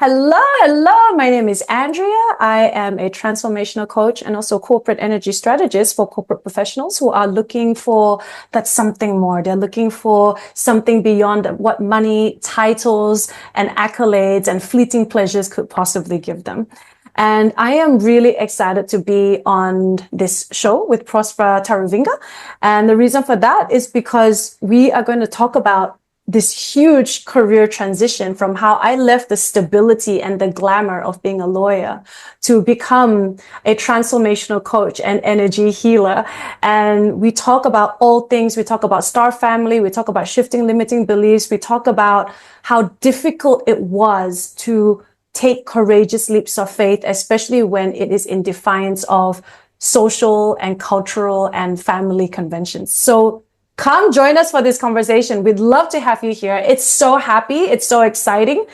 Hello, hello. My name is Andrea. I am a transformational coach and also corporate energy strategist for corporate professionals who are looking for that something more. They're looking for something beyond what money, titles, and accolades and fleeting pleasures could possibly give them. And I am really excited to be on this show with Prosper Taruvinga. And the reason for that is because we are going to talk about this huge career transition from how I left the stability and the glamour of being a lawyer to become a transformational coach and energy healer. And we talk about all things. We talk about star family. We talk about shifting limiting beliefs. We talk about how difficult it was to take courageous leaps of faith, especially when it is in defiance of social and cultural and family conventions. So come join us for this conversation. We'd love to have you here. It's so happy. It's so exciting.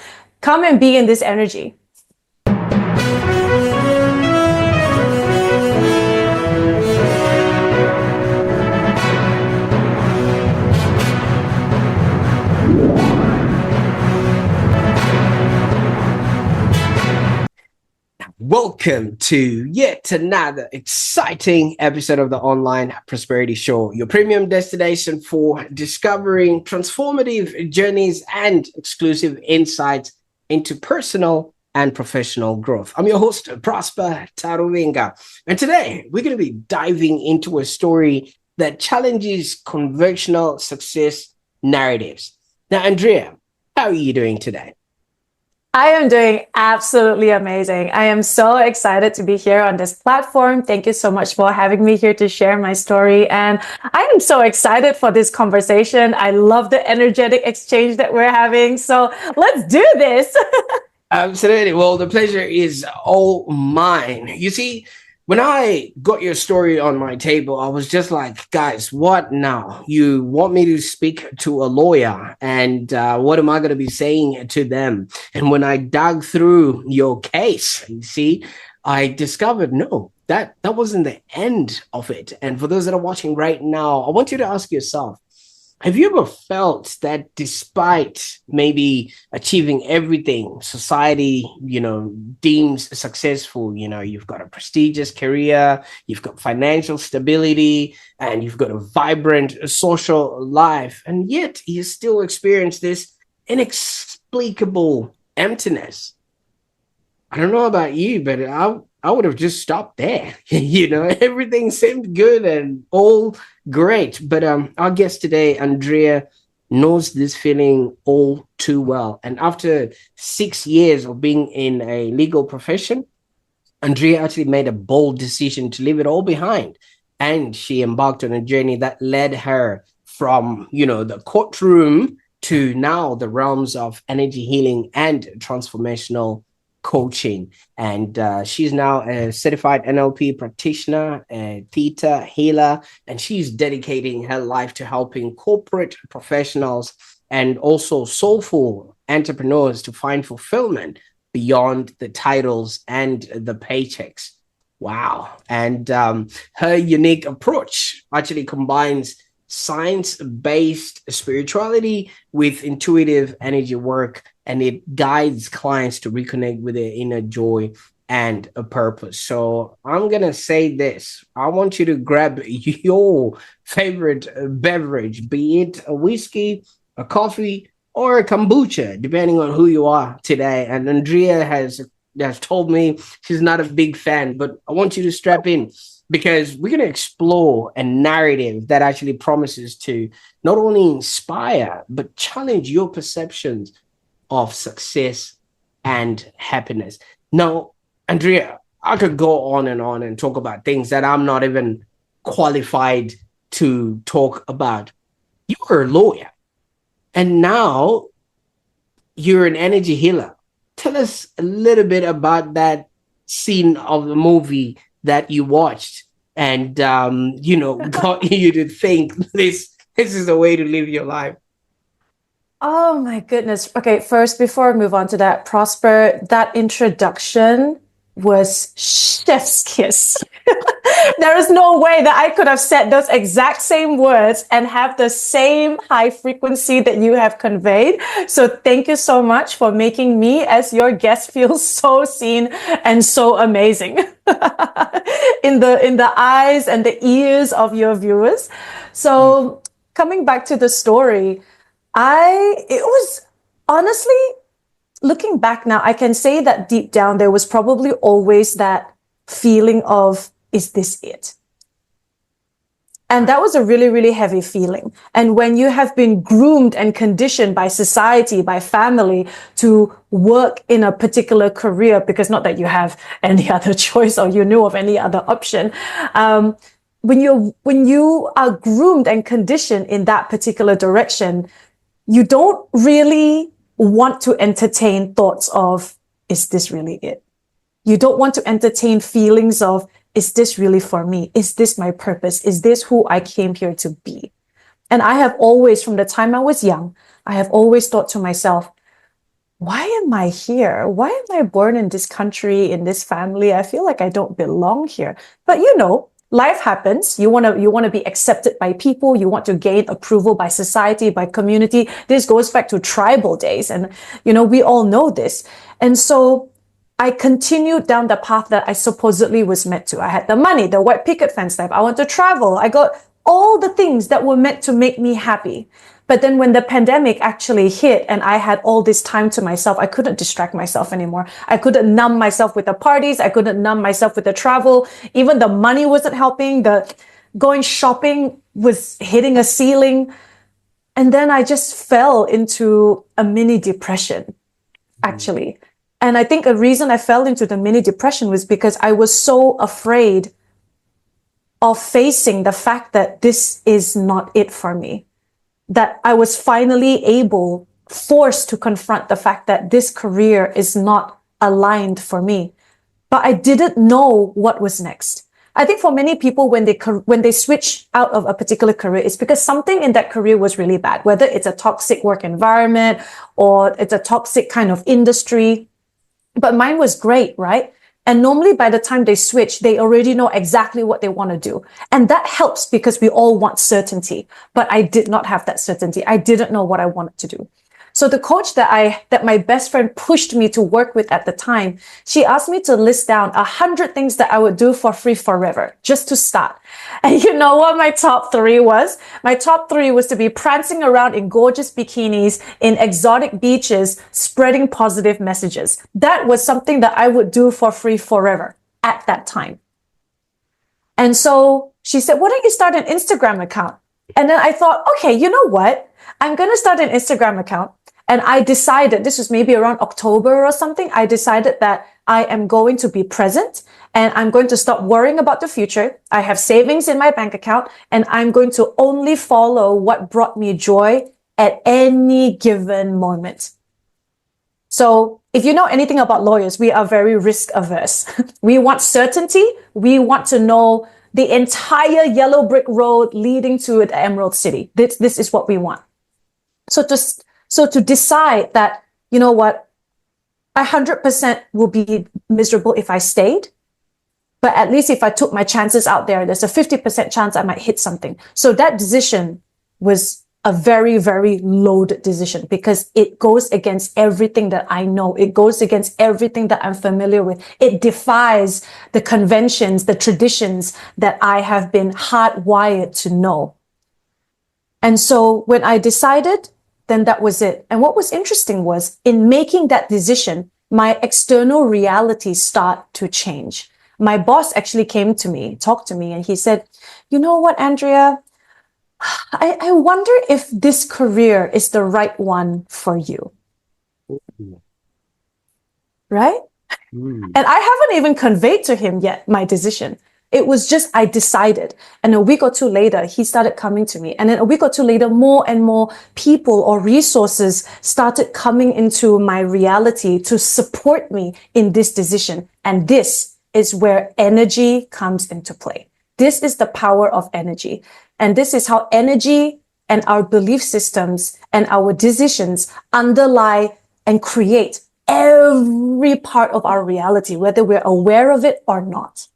Come and be in this energy. Welcome to yet another exciting episode of the Online Prosperity Show, your premium destination for discovering transformative journeys and exclusive insights into personal and professional growth. I'm your host, Prosper Taruvinga, and today we're going to be diving into a story that challenges conventional success narratives. Now, Andrea, how are you doing today? I am doing absolutely amazing. I am so excited to be here on this platform. Thank you so much for having me here to share my story. And I am so excited for this conversation. I love the energetic exchange that we're having. So let's do this. Absolutely. Well, the pleasure is all mine. You see, when I got your story on my table, I was just like, guys, what now? You want me to speak to a lawyer, and what am I going to be saying to them? And when I dug through your case, you see, I discovered, no, that wasn't the end of it. And for those that are watching right now, I want you to ask yourself, have you ever felt that despite maybe achieving everything society, deems successful, you've got a prestigious career, you've got financial stability, and you've got a vibrant social life, and yet you still experience this inexplicable emptiness? I don't know about you, but I would have just stopped there. Everything seemed good and all great. But our guest today, Andrea, knows this feeling all too well. And after 6 years of being in a legal profession, Andrea actually made a bold decision to leave it all behind. And she embarked on a journey that led her from, the courtroom to now the realms of energy healing and transformational coaching. And she's now a certified NLP practitioner, a theta healer, and she's dedicating her life to helping corporate professionals and also soulful entrepreneurs to find fulfillment beyond the titles and the paychecks. Wow. And her unique approach actually combines science-based spirituality with intuitive energy work, and it guides clients to reconnect with their inner joy and a purpose. So I'm going to say this. I want you to grab your favorite beverage, be it a whiskey, a coffee, or a kombucha, depending on who you are today. And Andrea has told me she's not a big fan, but I want you to strap in, because we're going to explore a narrative that actually promises to not only inspire, but challenge your perceptions of success and happiness. Now, Andrea, I could go on and talk about things that I'm not even qualified to talk about. You were a lawyer, and now you're an energy healer. Tell us a little bit about that scene of the movie that you watched and got you to think this is the way to live your life. Oh my goodness. Okay, first, before I move on to that, Prosper, that introduction was chef's kiss. There is no way that I could have said those exact same words and have the same high frequency that you have conveyed. So thank you so much for making me as your guest feel so seen and so amazing in the eyes and the ears of your viewers. So coming back to the story, it was honestly, looking back now, I can say that deep down, there was probably always that feeling of, is this it? And that was a really, really heavy feeling. And when you have been groomed and conditioned by society, by family to work in a particular career, because not that you have any other choice or you knew of any other option, when you are groomed and conditioned in that particular direction, you don't really want to entertain thoughts of, is this really it? You don't want to entertain feelings of, is this really for me? Is this my purpose? Is this who I came here to be? And I have always, from the time I was young, I have always thought to myself, why am I here? Why am I born in this country, in this family? I feel like I don't belong here. But life happens. You want to be accepted by people. You want to gain approval by society, by community. This goes back to tribal days. And, we all know this. And so I continued down the path that I supposedly was meant to. I had the money, the white picket fence life. I want to travel. I got all the things that were meant to make me happy. But then when the pandemic actually hit and I had all this time to myself, I couldn't distract myself anymore. I couldn't numb myself with the parties. I couldn't numb myself with the travel. Even the money wasn't helping. The going shopping was hitting a ceiling. And then I just fell into a mini depression, actually. And I think a reason I fell into the mini depression was because I was so afraid of facing the fact that this is not it for me. That I was finally forced to confront the fact that this career is not aligned for me. But I didn't know what was next. I think for many people, when they switch out of a particular career, it's because something in that career was really bad, whether it's a toxic work environment or it's a toxic kind of industry. But mine was great, right? And normally by the time they switch, they already know exactly what they want to do. And that helps because we all want certainty. But I did not have that certainty. I didn't know what I wanted to do. So the coach that my best friend pushed me to work with at the time, she asked me to list down 100 things that I would do for free forever, just to start. And you know what my top 3 was? My top 3 was to be prancing around in gorgeous bikinis, in exotic beaches, spreading positive messages. That was something that I would do for free forever at that time. And so she said, why don't you start an Instagram account? And then I thought, okay, you know what? I'm going to start an Instagram account. And I decided, this was maybe around October or something, I decided that I am going to be present and I'm going to stop worrying about the future. I have savings in my bank account and I'm going to only follow what brought me joy at any given moment. So if you know anything about lawyers, we are very risk averse. We want certainty. We want to know the entire yellow brick road leading to the Emerald City. This is what we want. So to decide that, you know what, 100% will be miserable if I stayed, but at least if I took my chances out there, there's a 50% chance I might hit something. So that decision was a very, very loaded decision because it goes against everything that I know. It goes against everything that I'm familiar with. It defies the conventions, the traditions that I have been hardwired to know. And so when I decided, then that was it. And what was interesting was in making that decision, my external reality started to change. My boss actually came to me, talked to me, and he said, you know what, Andrea, I wonder if this career is the right one for you. Right? And I haven't even conveyed to him yet my decision. It was just, I decided. And a week or two later, he started coming to me. And then a week or two later, more and more people or resources started coming into my reality to support me in this decision. And this is where energy comes into play. This is the power of energy. And this is how energy and our belief systems and our decisions underlie and create every part of our reality, whether we're aware of it or not.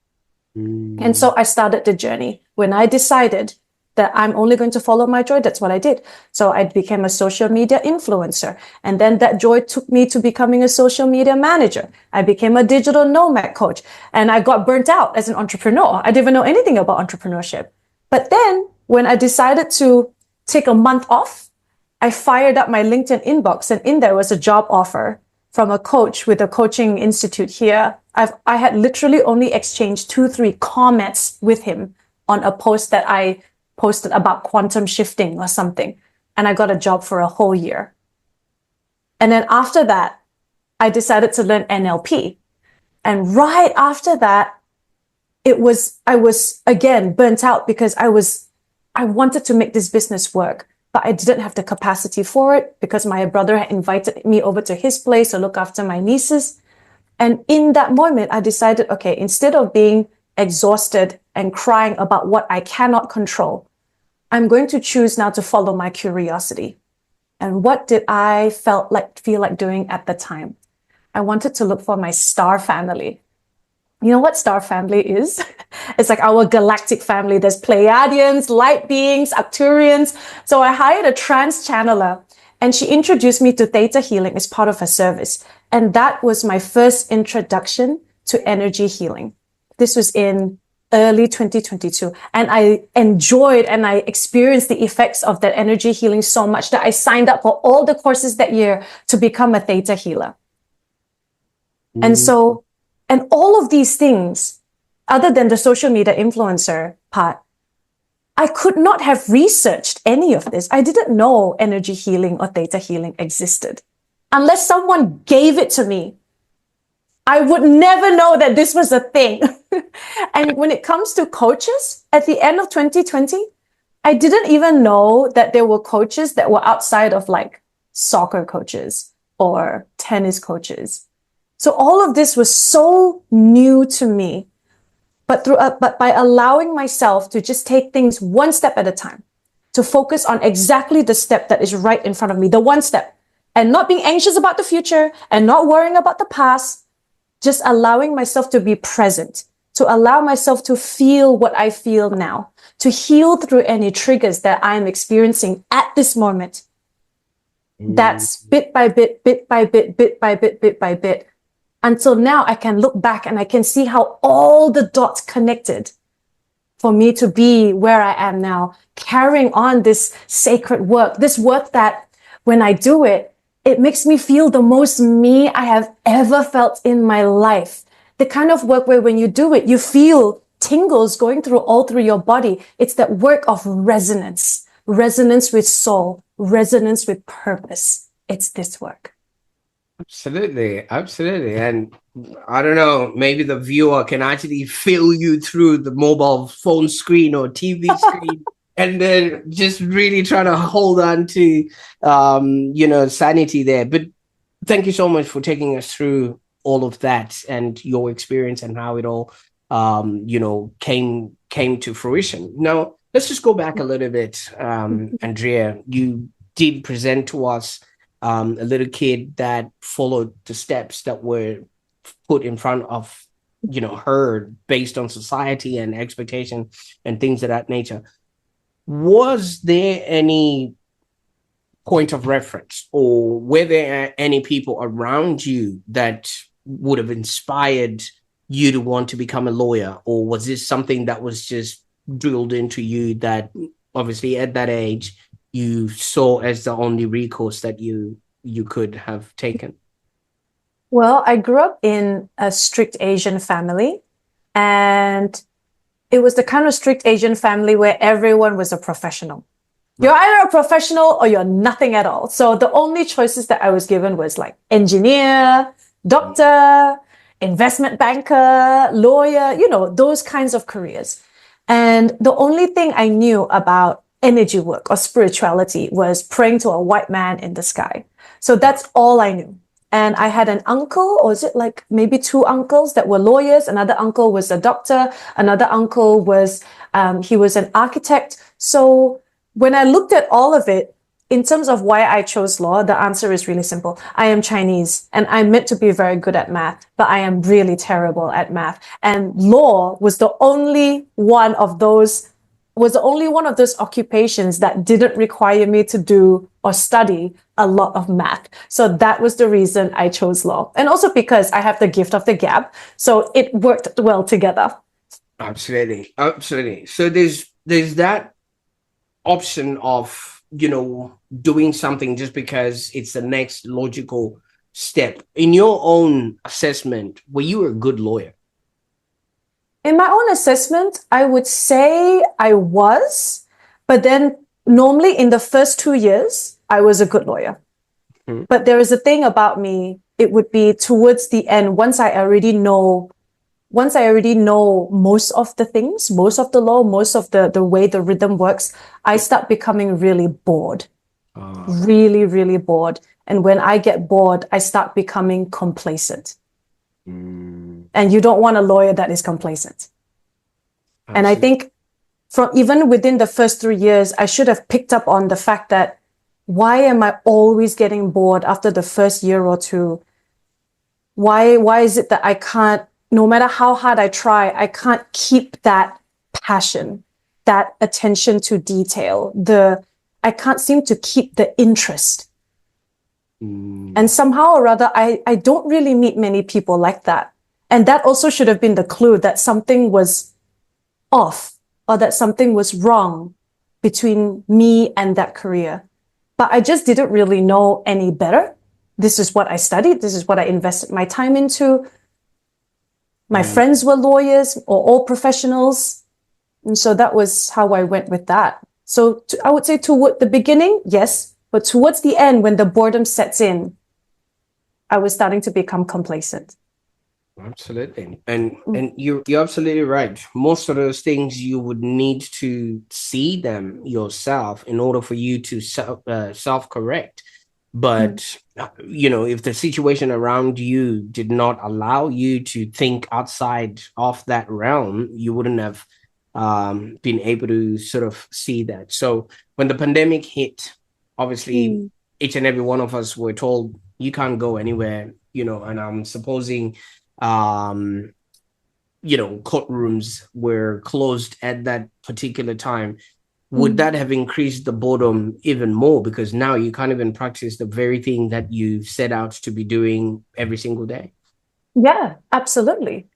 And so I started the journey. When I decided that I'm only going to follow my joy, that's what I did. So I became a social media influencer. And then that joy took me to becoming a social media manager. I became a digital nomad coach. And I got burnt out as an entrepreneur. I didn't even know anything about entrepreneurship. But then when I decided to take a month off, I fired up my LinkedIn inbox, and in there was a job offer from a coach with a coaching institute here. I had literally only exchanged 2-3 comments with him on a post that I posted about quantum shifting or something. And I got a job for a whole year. And then after that, I decided to learn NLP. And right after that, I was again burnt out because I wanted to make this business work, but I didn't have the capacity for it because my brother had invited me over to his place to look after my nieces. And in that moment, I decided, okay, instead of being exhausted and crying about what I cannot control, I'm going to choose now to follow my curiosity. And what did I feel like doing at the time? I wanted to look for my star family. You know what star family is? It's like our galactic family. There's Pleiadians, light beings, Arcturians. So I hired a trance channeler, and she introduced me to theta healing as part of her service. And that was my first introduction to energy healing. This was in early 2022. And I enjoyed and I experienced the effects of that energy healing so much that I signed up for all the courses that year to become a theta healer. And so, and all of these things, other than the social media influencer part, I could not have researched any of this. I didn't know energy healing or theta healing existed. Unless someone gave it to me, I would never know that this was a thing. And when it comes to coaches, at the end of 2020, I didn't even know that there were coaches that were outside of like soccer coaches or tennis coaches. So all of this was so new to me, but by allowing myself to just take things one step at a time, to focus on exactly the step that is right in front of me, the one step, and not being anxious about the future and not worrying about the past, just allowing myself to be present, to allow myself to feel what I feel now, to heal through any triggers that I'm experiencing at this moment. That's bit by bit, bit by bit, bit by bit, bit by bit. Until now, I can look back and I can see how all the dots connected for me to be where I am now, carrying on this sacred work, this work that when I do it, it makes me feel the most me I have ever felt in my life. The kind of work where when you do it, you feel tingles going all through your body. It's that work of resonance with soul, resonance with purpose. It's this work. Absolutely, absolutely. And I don't know, maybe the viewer can actually feel you through the mobile phone screen or TV screen and then just really trying to hold on to sanity there. But thank you so much for taking us through all of that and your experience and how it all came to fruition. Now let's just go back a little bit. Andrea, you did present to us a little kid that followed the steps that were put in front of, her based on society and expectation and things of that nature. Was there any point of reference, or were there any people around you that would have inspired you to want to become a lawyer? Or was this something that was just drilled into you that obviously at that age you saw as the only recourse that you could have taken? Well, I grew up in a strict Asian family, and it was the kind of strict Asian family where everyone was a professional. You're either a professional or you're nothing at all. So the only choices that I was given was like engineer, doctor, investment banker, lawyer, those kinds of careers. And the only thing I knew about energy work or spirituality was praying to a white man in the sky. So that's all I knew. And I had an uncle, or is it like maybe 2 uncles that were lawyers? Another uncle was a doctor. Another uncle was, he was an architect. So when I looked at all of it, in terms of why I chose law, the answer is really simple. I am Chinese and I'm meant to be very good at math, but I am really terrible at math. And law was the only one of those occupations that didn't require me to do or study a lot of math. So that was the reason I chose law. And also because I have the gift of the gab. So it worked well together. Absolutely. Absolutely. So there's that option of, doing something just because it's the next logical step. In your own assessment, were you a good lawyer? In my own assessment, I would say I was, but then normally in the first 2 years, I was a good lawyer. But there is a thing about me, it would be towards the end, once I already know most of the things, most of the law, most of the way the rhythm works, I start becoming really bored. Really, really bored. And when I get bored, I start becoming complacent. And you don't want a lawyer that is complacent. Absolutely. And I think from even within the first 3 years, I should have picked up on the fact that why am I always getting bored after the first year or two? Why is it that I can't, no matter how hard I try, I can't keep that passion, that attention to detail, I can't seem to keep the interest. And somehow or other, I don't really meet many people like that. And that also should have been the clue that something was off or that something was wrong between me and that career. But I just didn't really know any better. This is what I studied. This is what I invested my time into. My friends were lawyers or all professionals. And so that was how I went with that. So I would say toward the beginning, yes. But towards the end, when the boredom sets in, I was starting to become complacent. Absolutely. And you're absolutely right. Most of those things you would need to see them yourself in order for you to self-correct. But, if the situation around you did not allow you to think outside of that realm, you wouldn't have been able to sort of see that. So when the pandemic hit, obviously, each and every one of us were told, you can't go anywhere, and I'm supposing courtrooms were closed at that particular time. Would that have increased the boredom even more? Because now you can't even practice the very thing that you set out to be doing every single day. Yeah, absolutely.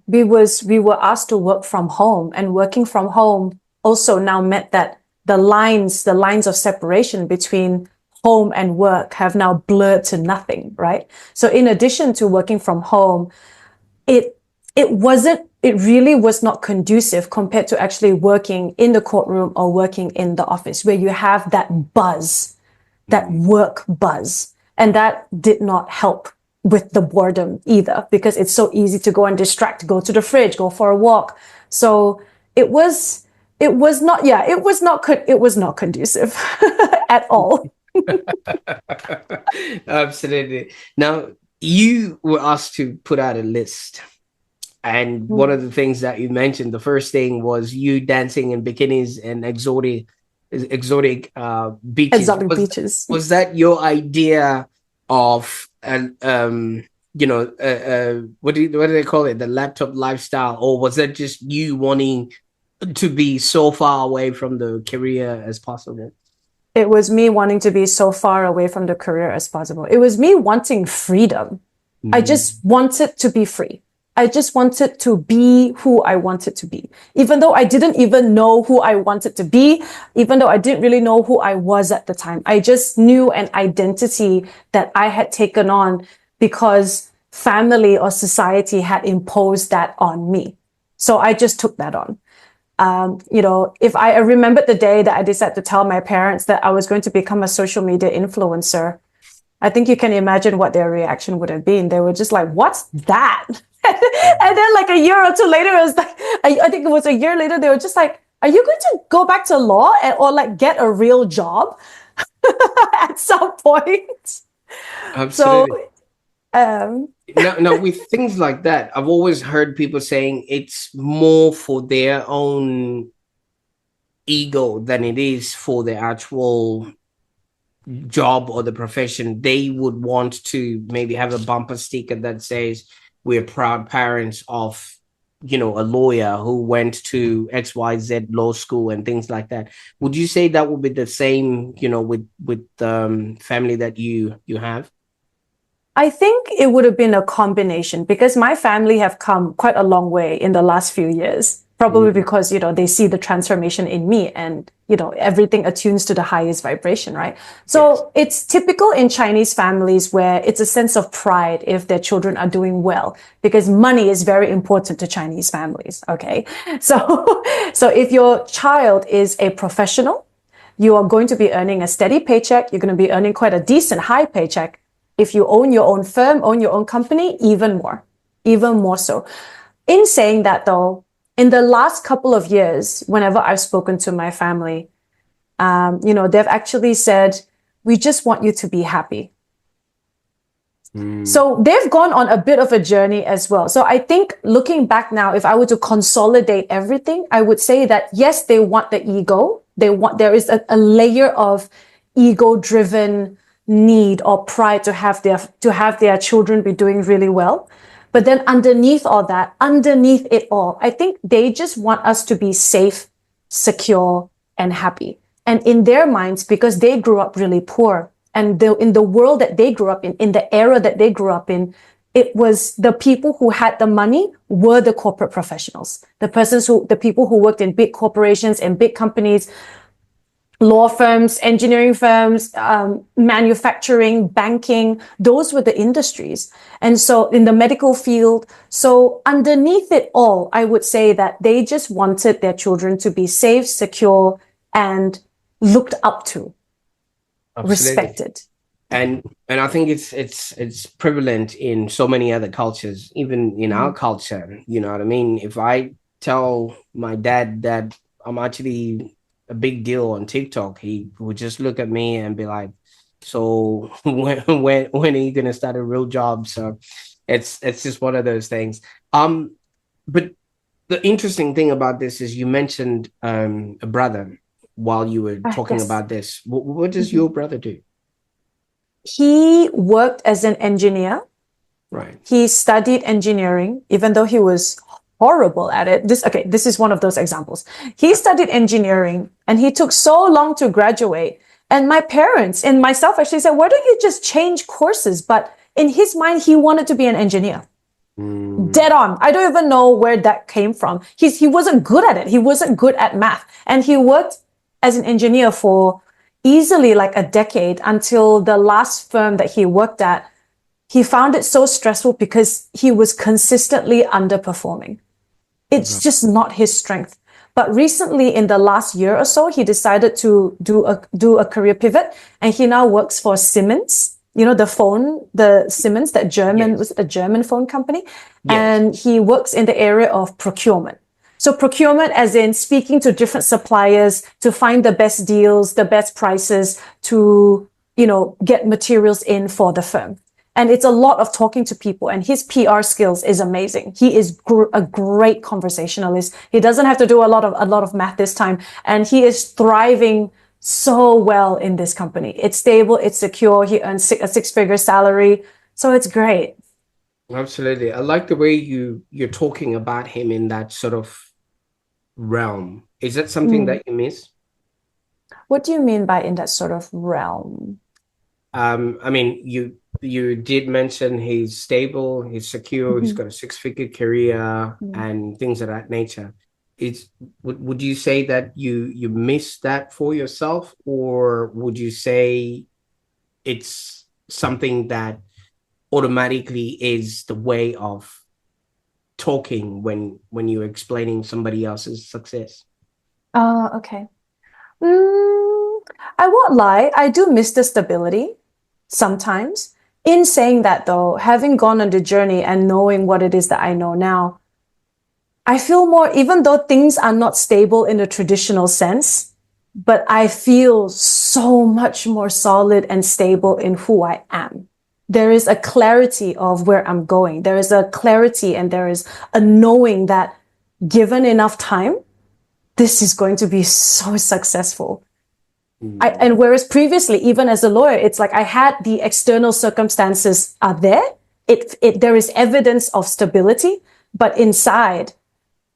We were asked to work from home, and working from home also now meant that the lines of separation between home and work have now blurred to nothing, right? So in addition to working from home, it really was not conducive compared to actually working in the courtroom or working in the office, where you have that buzz, that work buzz. And that did not help with the boredom either, because it's so easy to go and distract, go to the fridge, go for a walk. So it was not conducive at all. Absolutely. Now, you were asked to put out a list. And one of the things that you mentioned, the first thing was you dancing in bikinis and exotic beaches. Exotic beaches. Was that your idea of what do they call it? The laptop lifestyle, or was that just you wanting to be so far away from the career as possible? It was me wanting to be so far away from the career as possible. It was me wanting freedom. I just wanted to be free. I just wanted to be who I wanted to be. Even though I didn't even know who I wanted to be, even though I didn't really know who I was at the time, I just knew an identity that I had taken on because family or society had imposed that on me. So I just took that on. If I remembered the day that I decided to tell my parents that I was going to become a social media influencer, I think you can imagine what their reaction would have been. They were just like, what's that? And then like a year or two later, it was like, I think it was a year later, they were just like, are you going to go back to law or like get a real job at some point? Absolutely. So, now, with things like that, I've always heard people saying it's more for their own ego than it is for the actual job or the profession, they would want to maybe have a bumper sticker that says, we're proud parents of, you know, a lawyer who went to XYZ law school and things like that. Would you say that would be the same, you know, with family that you have? I think it would have been a combination because my family have come quite a long way in the last few years. Probably Mm. because, they see the transformation in me and, everything attunes to the highest vibration, right? Yes. So it's typical in Chinese families where it's a sense of pride if their children are doing well because money is very important to Chinese families. Okay. So, so if your child is a professional, you are going to be earning a steady paycheck. You're going to be earning quite a decent high paycheck. If you own your own firm, own your own company, even more so. In saying that though, in the last couple of years, whenever I've spoken to my family, they've actually said, we just want you to be happy. So they've gone on a bit of a journey as well. So I think looking back now, if I were to consolidate everything, I would say that yes, they want the ego. There is a layer of ego-driven need or pride to have their children be doing really well. But then underneath it all, I think they just want us to be safe, secure, and happy. And in their minds, because they grew up really poor, and in the world that they grew up in the era that they grew up in, it was the people who had the money were the corporate professionals. The people who worked in big corporations and big companies, law firms, engineering firms, manufacturing, banking, those were the industries. And so in the medical field, so underneath it all, I would say that they just wanted their children to be safe, secure, and looked up to. Absolutely. Respected. And I think it's prevalent in so many other cultures, even in our culture. You know what I mean? If I tell my dad that I'm actually a big deal on TikTok, he would just look at me and be like, "So when are you gonna start a real job?" So it's just one of those things. But the interesting thing about this is you mentioned a brother while you were talking Yes. about this. What does your brother do? He worked as an engineer. Right. He studied engineering, even though he was horrible at it. This is one of those examples. He studied engineering and he took so long to graduate. And my parents and myself actually said, why don't you just change courses? But in his mind, he wanted to be an engineer. Dead on. I don't even know where that came from. He wasn't good at it. He wasn't good at math. And he worked as an engineer for easily like a decade until the last firm that he worked at. He found it so stressful because he was consistently underperforming. It's just not his strength. But recently, in the last year or so, he decided to do a career pivot, and he now works for Siemens. You know, the Siemens, was a German phone company, and he works in the area of procurement. So procurement, as in speaking to different suppliers to find the best deals, the best prices to, get materials in for the firm. And it's a lot of talking to people, and his PR skills is amazing. He is a great conversationalist. He doesn't have to do a lot of math this time, and he is thriving so well in this company. It's stable, it's secure. He earns a six-figure salary, so it's great. Absolutely. I like the way you're talking about him in that sort of realm. Is that something that you miss? What do you mean by in that sort of realm? I mean, you did mention he's stable, he's secure, he's got a six-figure career and things of that nature. Would you say that you miss that for yourself, or would you say it's something that automatically is the way of talking when you're explaining somebody else's success? Okay. I won't lie, I do miss the stability sometimes. In saying that though, having gone on the journey and knowing what it is that I know now, I feel more, even though things are not stable in a traditional sense, but I feel so much more solid and stable in who I am. There is a clarity of where I'm going. There is a clarity and there is a knowing that given enough time, this is going to be so successful. And whereas previously, even as a lawyer, it's like I had the external circumstances are there. There is evidence of stability, but inside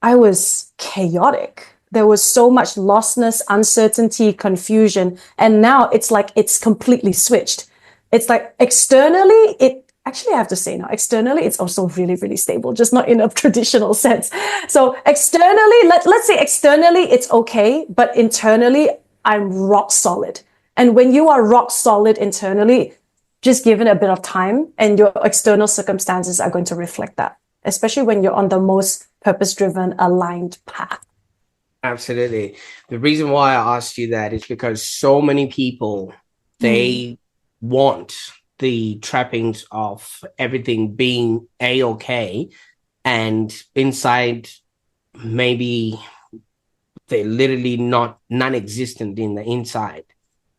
I was chaotic. There was so much lostness, uncertainty, confusion. And now it's like it's completely switched. It's like externally, actually, I have to say now, externally, it's also really, really stable, just not in a traditional sense. So externally, let's say externally, it's okay, but internally, I'm rock solid. And when you are rock solid internally, just given a bit of time and your external circumstances are going to reflect that, especially when you're on the most purpose-driven, aligned path. Absolutely. The reason why I asked you that is because so many people, they want the trappings of everything being A-okay, and inside maybe they're literally not non-existent in the inside.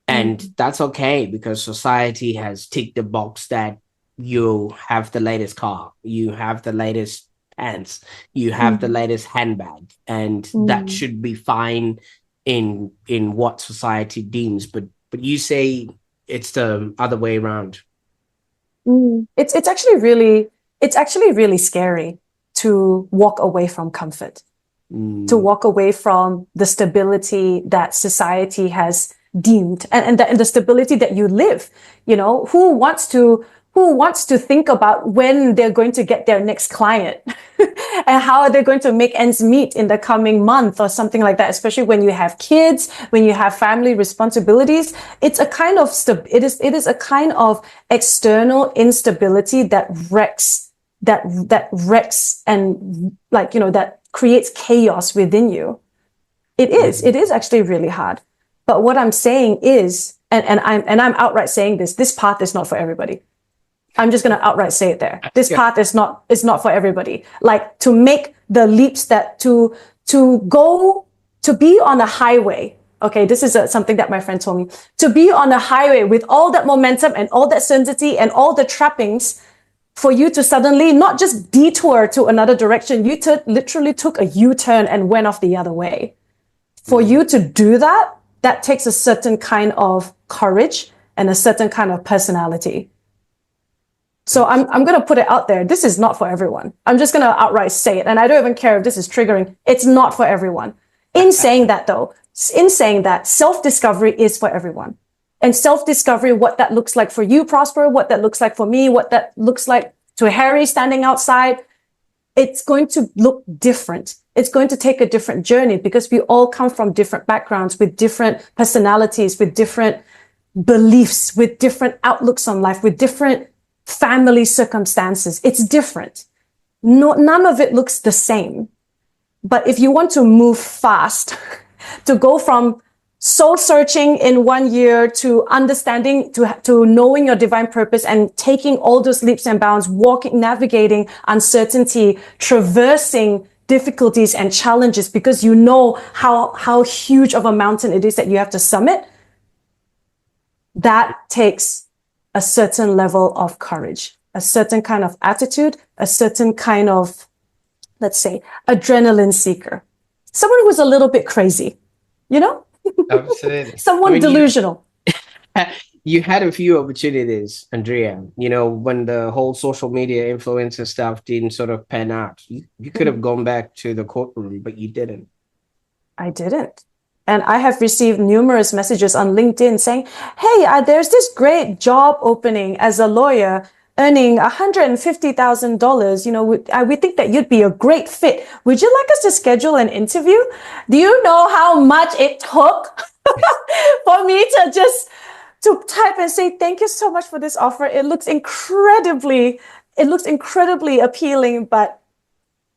And that's okay, because society has ticked the box that you have the latest car, you have the latest pants, you have the latest handbag, and that should be fine in what society deems. But you say it's the other way around. It's actually really scary to walk away from comfort, to walk away from the stability that society has deemed, and the stability that you live. You know, who wants to think about when they're going to get their next client and how are they going to make ends meet in the coming month or something like that, especially when you have kids, when you have family responsibilities. It's a kind of it is a kind of external instability that wrecks and, like, you know, that creates chaos within you. It is actually really hard. But what I'm saying is, and I'm outright saying this path is not for everybody. I'm just going to outright say it there. This path is not for everybody. Like, to make the leaps that to be on a highway. Okay, this is something that my friend told me. To be on a highway with all that momentum and all that certainty and all the trappings, for you to suddenly not just detour to another direction, you literally took a U-turn and went off the other way. For you to do that, that takes a certain kind of courage and a certain kind of personality. So I'm going to put it out there. This is not for everyone. I'm just going to outright say it. And I don't even care if this is triggering. It's not for everyone. In saying that, self-discovery is for everyone. And self-discovery, what that looks like for you, Prosper, what that looks like for me, what that looks like to Harry standing outside, it's going to look different. It's going to take a different journey, because we all come from different backgrounds, with different personalities, with different beliefs, with different outlooks on life, with different family circumstances. It's different. None of it looks the same. But if you want to move fast, to go from soul searching in 1 year to understanding, to knowing your divine purpose and taking all those leaps and bounds, navigating uncertainty, traversing difficulties and challenges, because you know how huge of a mountain it is that you have to summit, that takes a certain level of courage, a certain kind of attitude, a certain kind of, let's say, adrenaline seeker. Someone who's a little bit crazy, you know? Absolutely. Someone delusional. You had a few opportunities, Andrea, you know, when the whole social media influencer stuff didn't sort of pan out. You could have gone back to the courtroom, but you didn't. I didn't. And I have received numerous messages on LinkedIn saying, hey, there's this great job opening as a lawyer earning $150,000. You know, we think that you'd be a great fit. Would you like us to schedule an interview? Do you know how much it took for me to type and say, thank you so much for this offer. It looks incredibly appealing, but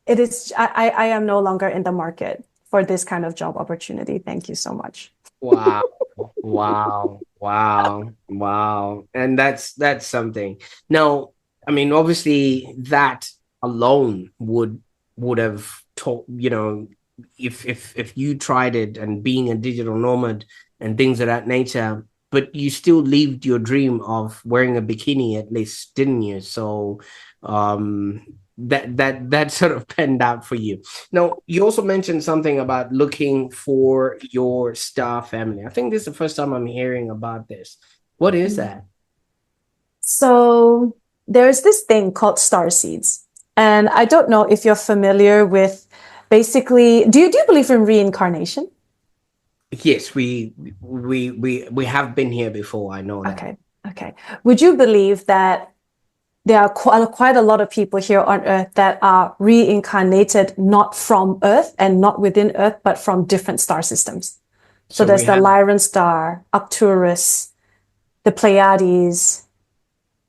I am no longer in the market for this kind of job opportunity. Thank you so much. Wow. And that's something. Now, I mean, obviously that alone would have taught, you know, if you tried it, and being a digital nomad and things of that nature, but you still lived your dream of wearing a bikini, at least, didn't you? So that sort of panned out for you. Now, you also mentioned something about looking for your star family. I think this is the first time I'm hearing about this. What is that? So there's this thing called star seeds. And I don't know if you're familiar with basically, do you believe in reincarnation? Yes, we have been here before. I know that. Okay. Okay. Would you believe that there are quite a lot of people here on Earth that are reincarnated not from Earth and not within Earth, but from different star systems? So So there's we the have. Lyran star, Arcturus, the Pleiades,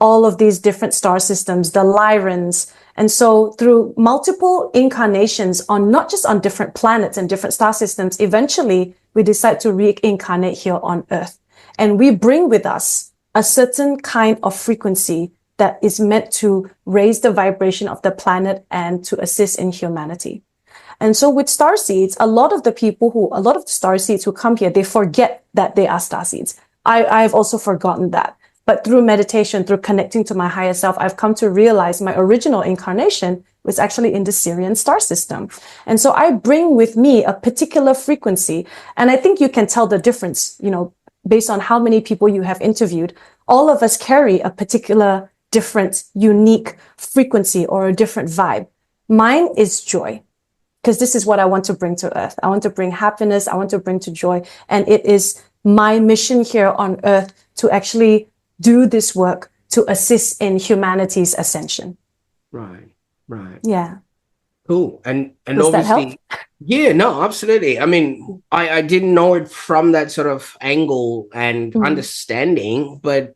all of these different star systems, the Lyrans. And so through multiple incarnations on not just on different planets and different star systems, eventually we decide to reincarnate here on Earth. And we bring with us a certain kind of frequency that is meant to raise the vibration of the planet and to assist in humanity. And so with star seeds, a lot of the star seeds who come here, they forget that they are star seeds. I've also forgotten that. But through meditation, through connecting to my higher self, I've come to realize my original incarnation was actually in the Syrian star system. And so I bring with me a particular frequency. And I think you can tell the difference, based on how many people you have interviewed. All of us carry a particular different, unique frequency or a different vibe. Mine is joy, because this is what I want to bring to Earth. I want to bring happiness. I want to bring to joy. And it is my mission here on Earth to actually do this work to assist in humanity's ascension. Right, right. Yeah. Cool. And Does that help? obviously, yeah, no, absolutely. I mean, I didn't know it from that sort of angle and understanding, but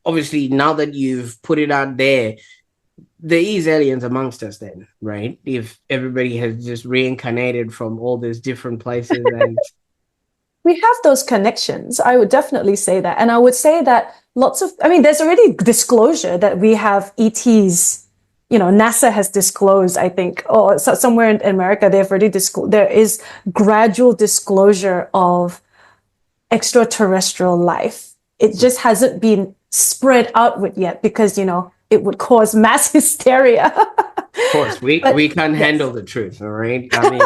obviously now that you've put it out there, there is aliens amongst us then, right? If everybody has just reincarnated from all these different places and We have those connections. I would definitely say that. And I would say that there's already disclosure that we have ETs. NASA has disclosed, I think, or somewhere in America, they've already disclosed, there is gradual disclosure of extraterrestrial life. It just hasn't been spread outward yet because, it would cause mass hysteria. of course we can't handle the truth, all right? I mean,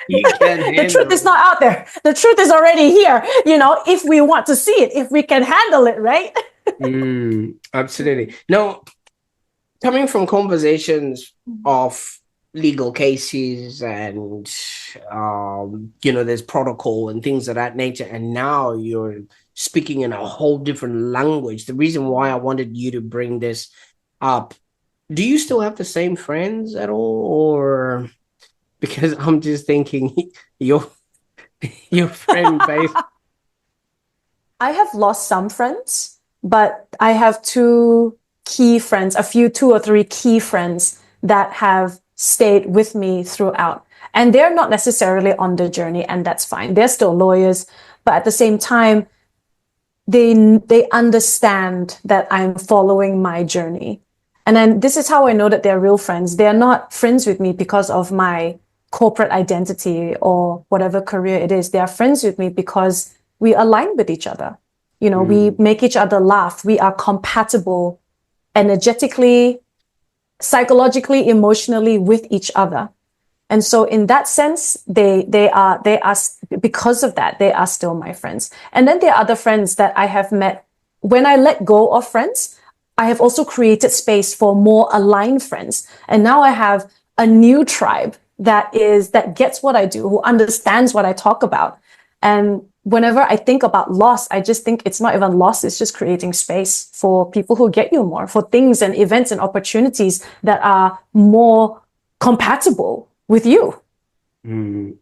you can't handle the truth is not out there. The truth is already here, if we want to see it, if we can handle it, right? Absolutely. Now, coming from conversations of legal cases and there's protocol and things of that nature, and now you're speaking in a whole different language. The reason why I wanted you to bring this up, do you still have the same friends at all, or because I'm just thinking your friend base? I have lost some friends, but I have two or three key friends that have stayed with me throughout. And they're not necessarily on the journey, and that's fine. They're still lawyers, but at the same time, they understand that I'm following my journey. And then this is how I know that they're real friends. They're not friends with me because of my corporate identity or whatever career it is. They are friends with me because we align with each other. We make each other laugh. We are compatible energetically, psychologically, emotionally with each other. And so in that sense, they are, because of that, they are still my friends. And then there are other friends that I have met. When I let go of friends, I have also created space for more aligned friends. And now I have a new tribe that gets what I do, who understands what I talk about. And whenever I think about loss, I just think it's not even loss. It's just creating space for people who get you more, for things and events and opportunities that are more compatible with you.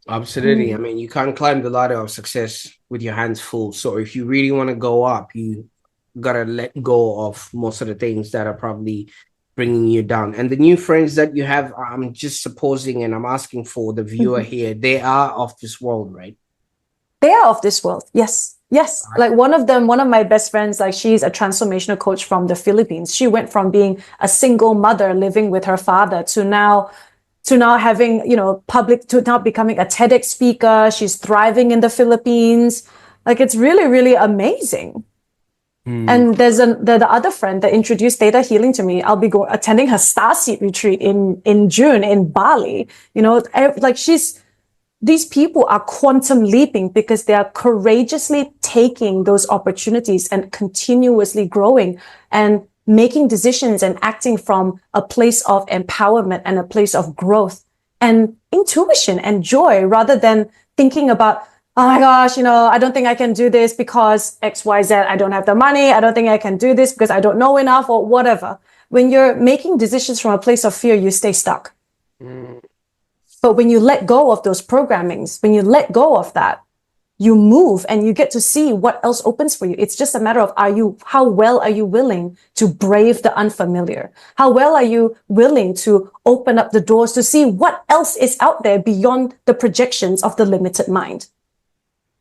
Absolutely. I mean, you can't climb the ladder of success with your hands full. So if you really want to go up, you gotta let go of most of the things that are probably bringing you down. And the new friends that you have, I'm just supposing, and I'm asking for the viewer here, they are of this world, right? They are of this world. Yes. Like one of my best friends, like she's a transformational coach from the Philippines. She went from being a single mother living with her father to now having, to now becoming a TEDx speaker. She's thriving in the Philippines. Like, it's really, really amazing. And the other friend that introduced theta healing to me. I'll be attending her starseed retreat in June in Bali. These people are quantum leaping because they are courageously taking those opportunities and continuously growing and making decisions and acting from a place of empowerment and a place of growth and intuition and joy, rather than thinking about, oh my gosh, I don't think I can do this because XYZ, I don't have the money. I don't think I can do this because I don't know enough or whatever. When you're making decisions from a place of fear, you stay stuck. But when you let go of those programmings, when you let go of that, you move and you get to see what else opens for you. It's just a matter of how well are you willing to brave the unfamiliar? How well are you willing to open up the doors to see what else is out there beyond the projections of the limited mind?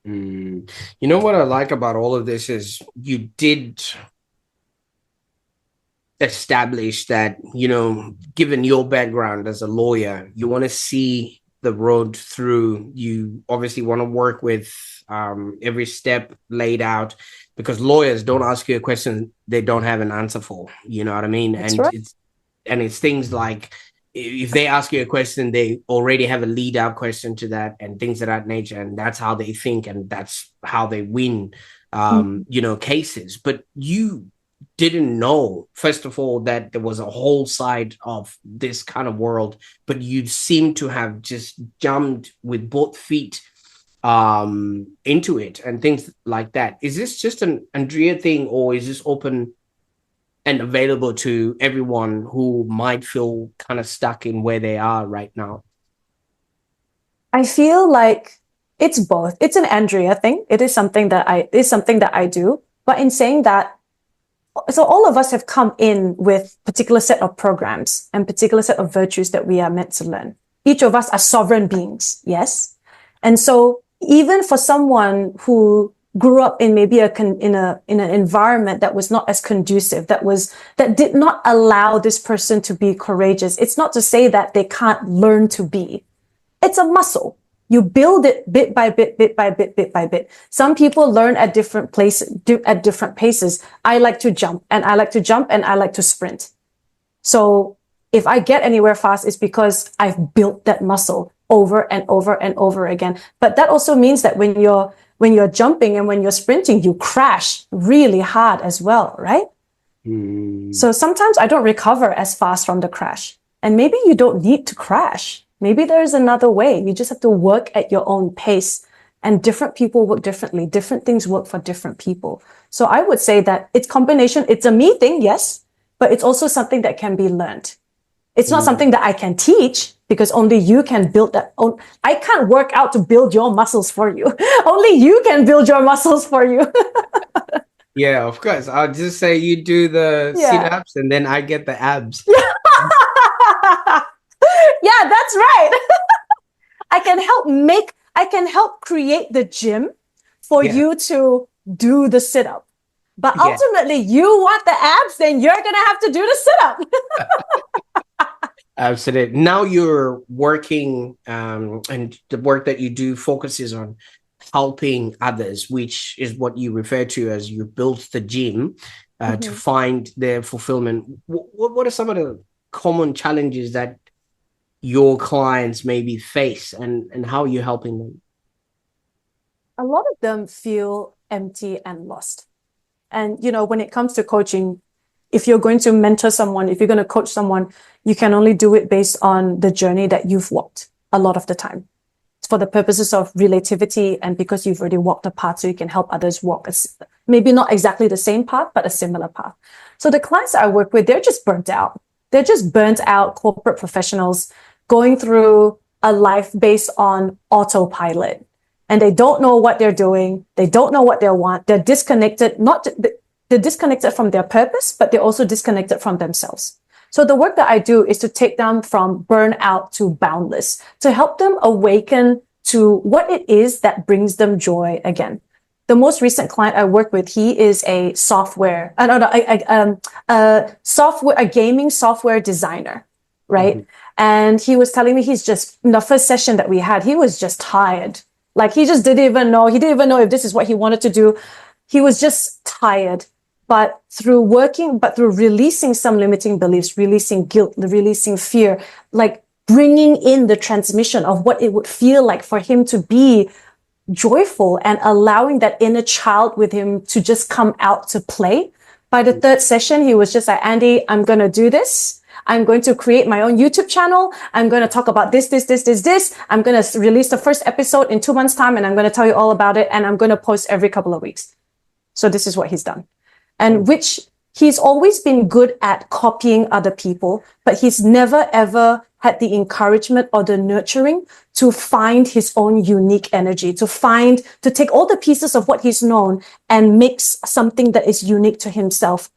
You know what I like about all of this is you did establish that, given your background as a lawyer, you want to see the road through. You obviously want to work with every step laid out, because lawyers don't ask you a question they don't have an answer for. You know what I mean? That's and right. it's things like, if they ask you a question, they already have a lead out question to that and things of that nature. And that's how they think. And that's how they win, cases. But you didn't know, first of all, that there was a whole side of this kind of world, but you seem to have just jumped with both feet into it and things like that. Is this just an Andrea thing, or is this open and available to everyone who might feel kind of stuck in where they are right now? I feel like it's both. It's an Andrea thing. It is something that I do. But in saying that, so all of us have come in with particular set of programs and particular set of virtues that we are meant to learn. Each of us are sovereign beings, yes? And so even for someone who grew up in maybe in an environment that was not as conducive, that did not allow this person to be courageous, it's not to say that they can't learn to be. It's a muscle. You build it bit by bit, bit by bit, bit by bit. Some people learn at different paces. I like to jump and I like to sprint. So if I get anywhere fast, it's because I've built that muscle over and over and over again. But that also means that when you're jumping and when you're sprinting, you crash really hard as well, right? So sometimes I don't recover as fast from the crash. And maybe you don't need to crash. Maybe there's another way. You just have to work at your own pace. And different people work differently. Different things work for different people. So I would say that it's combination. It's a me thing, yes, but it's also something that can be learned. It's not something that I can teach, because only you can build that. I can't work out to build your muscles for you. Only you can build your muscles for you. Yeah, of course. I'll just say you do the sit-ups and then I get the abs. Yeah, that's right. I can help create the gym for you to do the sit-up. But ultimately, you want the abs, then you're going to have to do the sit-up. Absolutely. Now you're working, and the work that you do focuses on helping others, which is what you refer to as you built the gym to find their fulfillment. What are some of the common challenges that your clients maybe face, and how are you helping them? A lot of them feel empty and lost. And, when it comes to coaching, if you're going to mentor someone, if you're going to coach someone, you can only do it based on the journey that you've walked a lot of the time. It's for the purposes of relativity and because you've already walked a path, so you can help others walk maybe not exactly the same path, but a similar path. So the clients I work with, they're just burnt out. They're just burnt out corporate professionals going through a life based on autopilot. And they don't know what they're doing. They don't know what they want. They're disconnected. They're disconnected from their purpose, but they're also disconnected from themselves. So the work that I do is to take them from burnout to boundless, to help them awaken to what it is that brings them joy again. The most recent client I work with, he is a gaming software designer, right? And he was telling me he's just, in the first session that we had, he was just tired. Like he just didn't even know. He didn't even know if this is what he wanted to do. He was just tired. But through releasing some limiting beliefs, releasing guilt, releasing fear, like bringing in the transmission of what it would feel like for him to be joyful and allowing that inner child with him to just come out to play. By the third session, he was just like, Andy, I'm going to do this. I'm going to create my own YouTube channel. I'm going to talk about this. I'm going to release the first episode in 2 months' time, and I'm going to tell you all about it. And I'm going to post every couple of weeks. So this is what he's done. And which he's always been good at copying other people, but he's never, ever had the encouragement or the nurturing to find his own unique energy, to take all the pieces of what he's known and mix something that is unique to himself,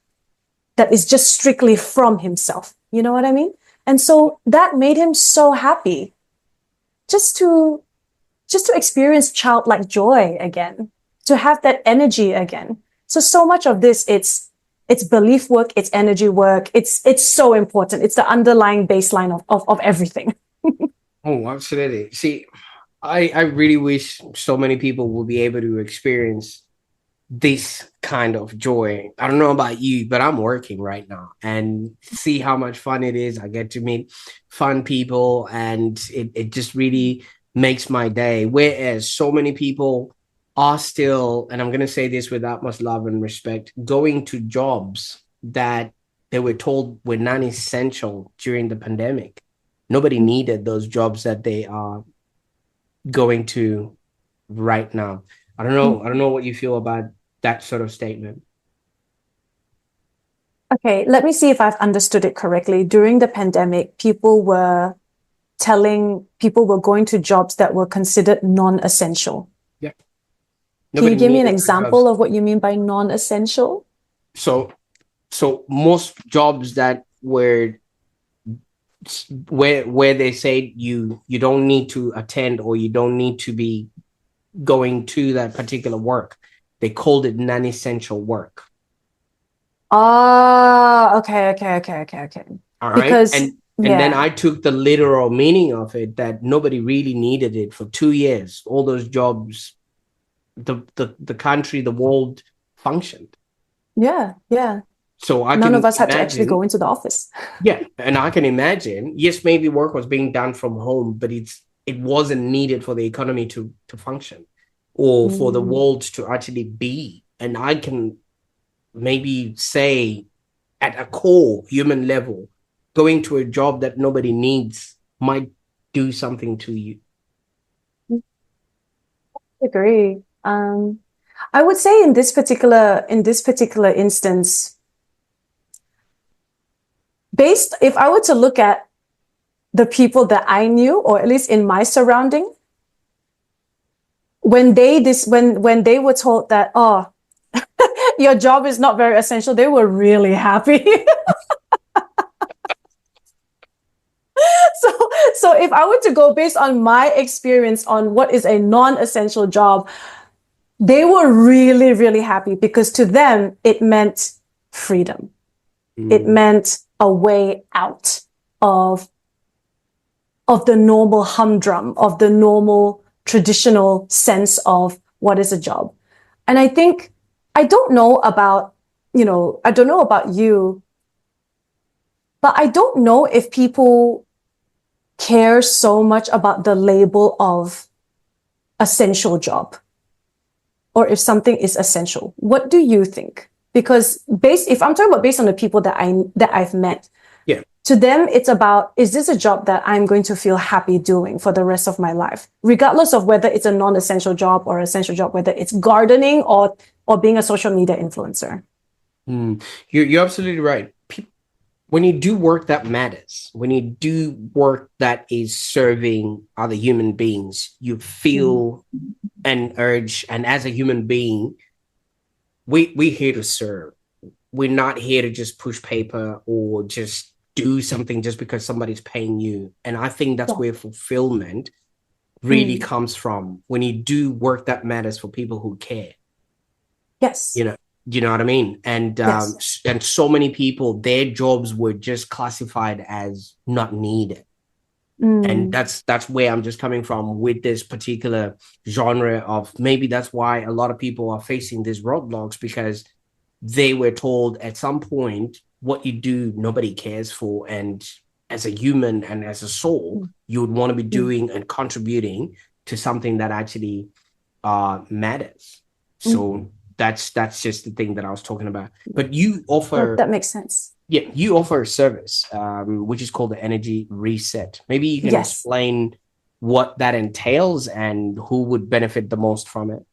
that is just strictly from himself. You know what I mean? And so that made him so happy just to experience childlike joy again, to have that energy again. So much of this, it's belief work, it's energy work. It's so important. It's the underlying baseline of everything. Oh, absolutely. See, I really wish so many people will be able to experience this kind of joy. I don't know about you, but I'm working right now and see how much fun it is. I get to meet fun people and it just really makes my day. Whereas so many people are still, and I'm going to say this with utmost love and respect, going to jobs that they were told were non-essential during the pandemic. Nobody needed those jobs that they are going to right now. I don't know what you feel about that sort of statement. Okay, let me see if I've understood it correctly. During the pandemic, people were going to jobs that were considered non-essential. Yeah. Can you give me an example of what you mean by non-essential? So most jobs that were where they say you don't need to attend or you don't need to be going to that particular work, they called it non-essential work. Ah, okay. All right. Because and then I took the literal meaning of it, that nobody really needed it for 2 years. All those jobs, the country, the world functioned. Yeah. So none of us had to actually go into the office. Yeah, and I can imagine, yes, maybe work was being done from home, but it wasn't needed for the economy to function or for the world to actually be. And I can maybe say at a core human level, going to a job that nobody needs might do something to you. I agree. I would say in this particular instance, if I were to look at the people that I knew, or at least in my surrounding, when they were told that, oh, your job is not very essential, they were really happy. So if I were to go based on my experience on what is a non-essential job, they were really, really happy because to them, it meant freedom. It meant a way out of the normal humdrum, of the normal traditional sense of what is a job. And I think, I don't know about you, but I don't know if people care so much about the label of essential job or if something is essential. What do you think? Because if I'm talking about based on the people that I've met, yeah, to them, it's about, is this a job that I'm going to feel happy doing for the rest of my life? Regardless of whether it's a non-essential job or essential job, whether it's gardening or being a social media influencer. You're absolutely right. When you do work that matters, when you do work that is serving other human beings, you feel an urge. And as a human being, we're here to serve. We're not here to just push paper or just do something just because somebody's paying you. And I think that's where fulfillment really comes from, when you do work that matters for people who care. Yes. You know what I mean? And yes. And so many people, their jobs were just classified as not needed. And that's where I'm just coming from with this particular genre of, maybe that's why a lot of people are facing these roadblocks, because they were told at some point, what you do, nobody cares for. And as a human and as a soul, you would want to be doing and contributing to something that actually matters. So that's just the thing that I was talking about. But you offer That makes sense. Yeah, you offer a service, which is called the energy reset. Maybe you can explain what that entails and who would benefit the most from it.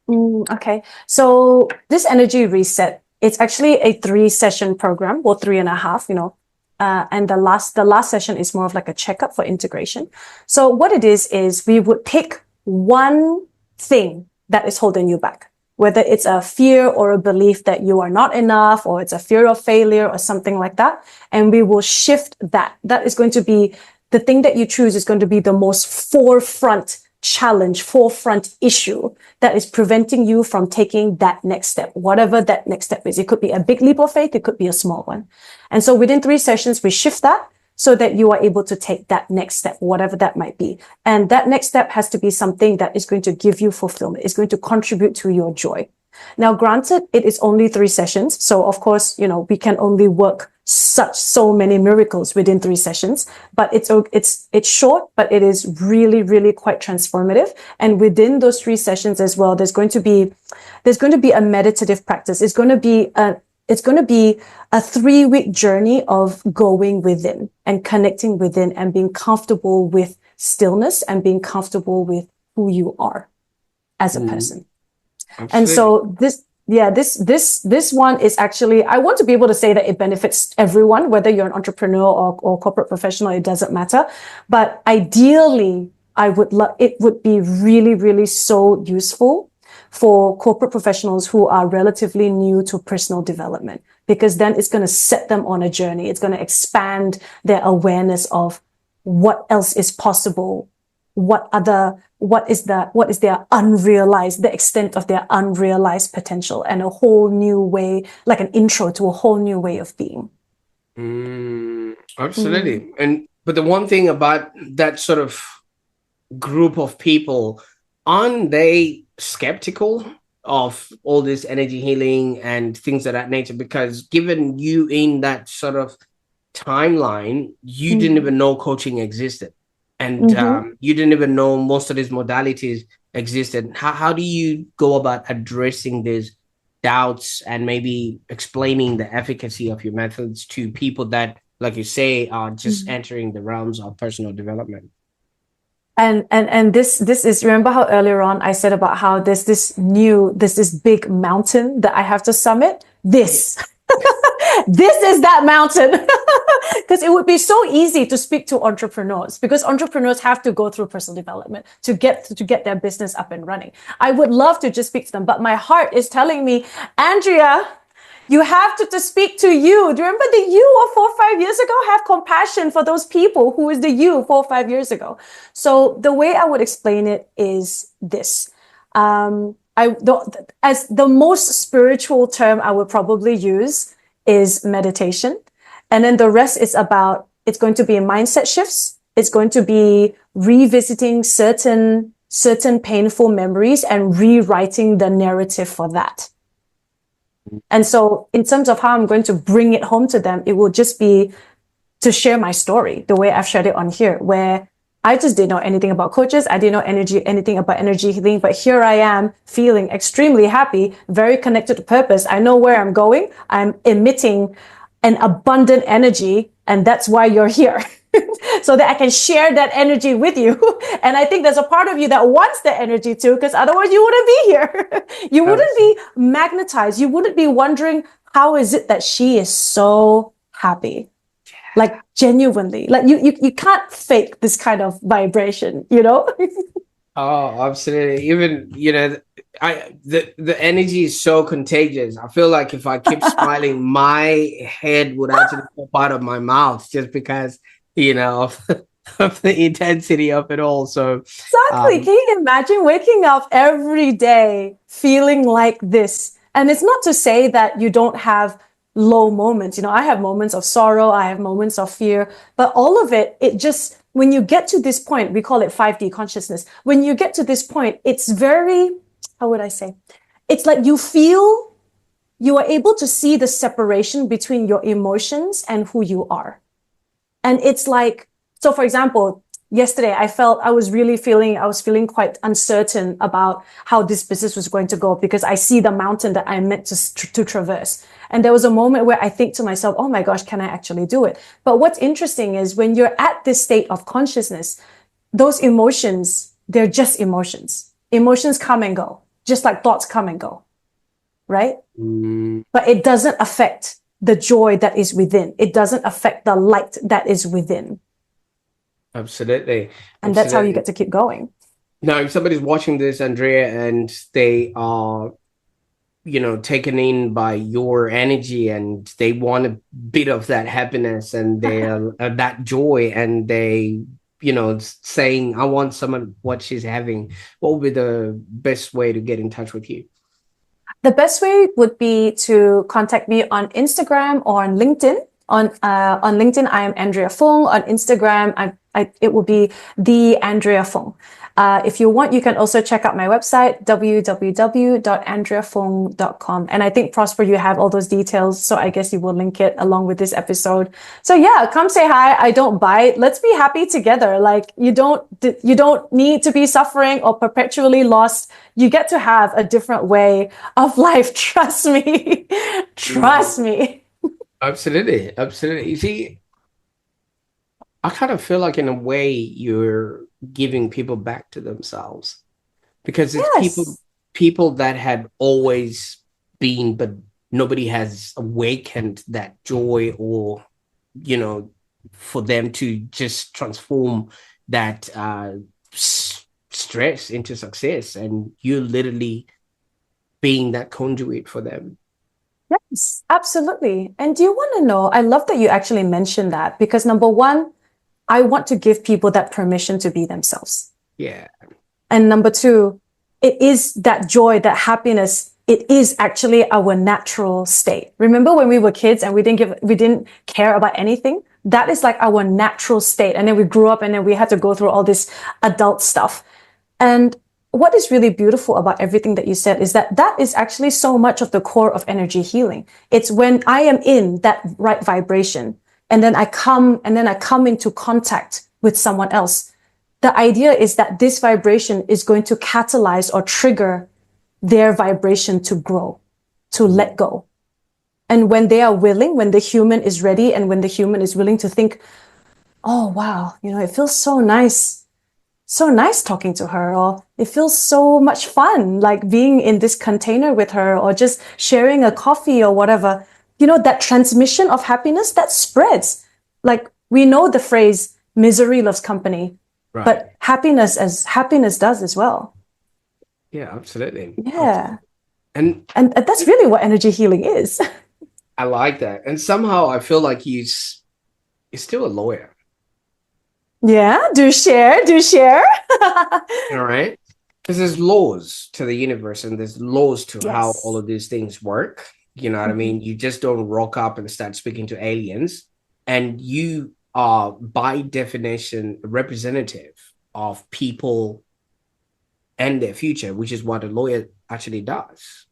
Okay. So this energy reset, it's actually a 3-session program, or 3.5, and the last session is more of like a checkup for integration. So what it is we would pick one thing that is holding you back, whether it's a fear or a belief that you are not enough, or it's a fear of failure or something like that. And we will shift that. That is going to be the thing that you choose, is going to be the most forefront challenge, forefront issue that is preventing you from taking that next step, whatever that next step is. It could be a big leap of faith, it could be a small one. And so within 3 sessions, we shift that so that you are able to take that next step, whatever that might be. And that next step has to be something that is going to give you fulfillment, is going to contribute to your joy. Now, granted, it is only 3 sessions. So of course, we can only work so many miracles within 3 sessions, but it's short, but it is really, really quite transformative. And within those 3 sessions as well, there's going to be a meditative practice. It's going to be a 3-week journey of going within and connecting within and being comfortable with stillness and being comfortable with who you are as a person. Absolutely. And so this one is actually, I want to be able to say that it benefits everyone, whether you're an entrepreneur or corporate professional, it doesn't matter. But ideally, it would be really, really so useful for corporate professionals who are relatively new to personal development, because then it's going to set them on a journey. It's going to expand their awareness of what else is possible, what is their unrealized, the extent of their unrealized potential, and a whole new way, like an intro to a whole new way of being. Absolutely. But the one thing about that sort of group of people, aren't they skeptical of all this energy healing and things of that nature? Because given you in that sort of timeline, you didn't even know coaching existed. And you didn't even know most of these modalities existed. How do you go about addressing these doubts and maybe explaining the efficacy of your methods to people that, like you say, are just entering the realms of personal development? And this is, remember how earlier on I said about how there's this big mountain that I have to summit? This is that mountain. Because it would be so easy to speak to entrepreneurs, because entrepreneurs have to go through personal development to get their business up and running. I would love to just speak to them, but my heart is telling me, Andrea, you have to speak to you. Do you remember the you of 4 or 5 years ago? Have compassion for those people who is the you 4 or 5 years ago. So the way I would explain it is this. As the most spiritual term I would probably use is meditation. And then the rest is it's going to be mindset shifts. It's going to be revisiting certain painful memories and rewriting the narrative for that. And so in terms of how I'm going to bring it home to them, it will just be to share my story the way I've shared it on here, where I just didn't know anything about coaches. I didn't know anything about energy healing, but here I am feeling extremely happy, very connected to purpose. I know where I'm going. I'm emitting an abundant energy, and that's why you're here. So that I can share that energy with you. And I think there's a part of you that wants the energy too, because otherwise you wouldn't be here. You wouldn't be magnetized. You wouldn't be wondering, how is it that she is so happy? Like genuinely, like you can't fake this kind of vibration, Oh, absolutely. Even, the energy is so contagious. I feel like if I keep smiling, my head would actually pop out of my mouth just because, of the intensity of it all. So exactly. Can you imagine waking up every day feeling like this? And it's not to say that you don't have low moments. I have moments of sorrow. I have moments of fear, but all of it just, when you get to this point, we call it 5D consciousness. When you get to this point, it's very, how would I say? It's like you feel you are able to see the separation between your emotions and who you are. And it's like, so for example, yesterday I was feeling quite uncertain about how this business was going to go because I see the mountain that I'm meant to traverse. And there was a moment where I think to myself, oh my gosh, can I actually do it? But what's interesting is when you're at this state of consciousness, those emotions, they're just emotions. Emotions come and go, just like thoughts come and go, right? But it doesn't affect the joy that is within. It doesn't affect the light that is within. Absolutely. And that's how you get to keep going. Now, if somebody's watching this, Andrea, and they are, taken in by your energy and they want a bit of that happiness and they that joy, and they, saying, I want some of what she's having, what would be the best way to get in touch with you? The best way would be to contact me on Instagram or on LinkedIn. On LinkedIn, I am Andrea Fung. On Instagram, it will be the Andrea Fung. If you want, you can also check out my website, www.andreafung.com. And I think, Prosper, you have all those details, so I guess you will link it along with this episode. So yeah, come say hi. I don't bite. Let's be happy together. Like you don't need to be suffering or perpetually lost. You get to have a different way of life. Trust me. Trust me. Absolutely. Absolutely. You see, I kind of feel like in a way you're giving people back to themselves, because it's Yes. people that had always been, but nobody has awakened that joy, or for them to just transform that stress into success, and you're literally being that conduit for them. Yes, absolutely. And do you want to know? I love that you actually mentioned that because number one, I want to give people that permission to be themselves. Yeah. And number two, it is that joy, that happiness. It is actually our natural state. Remember when we were kids and we didn't care about anything? That is like our natural state. And then we grew up and then we had to go through all this adult stuff. And what is really beautiful about everything that you said is that that is actually so much of the core of energy healing. It's when I am in that right vibration and then I come into contact with someone else. The idea is that this vibration is going to catalyze or trigger their vibration to grow, to let go. And when they are willing, when the human is ready and when the human is willing to think, oh, wow, it feels so nice talking to her, or it feels so much fun, like being in this container with her, or just sharing a coffee or whatever. That transmission of happiness that spreads. Like we know the phrase, misery loves company, Right. but happiness does as well. Yeah, absolutely. Yeah. And that's really what energy healing is. I like that. And somehow I feel like you're still a lawyer. Yeah, do share. All right. Because there's laws to the universe and there's laws to how all of these things work. You know what I mean? You just don't rock up and start speaking to aliens. And you are, by definition, a representative of people and their future, which is what a lawyer actually does.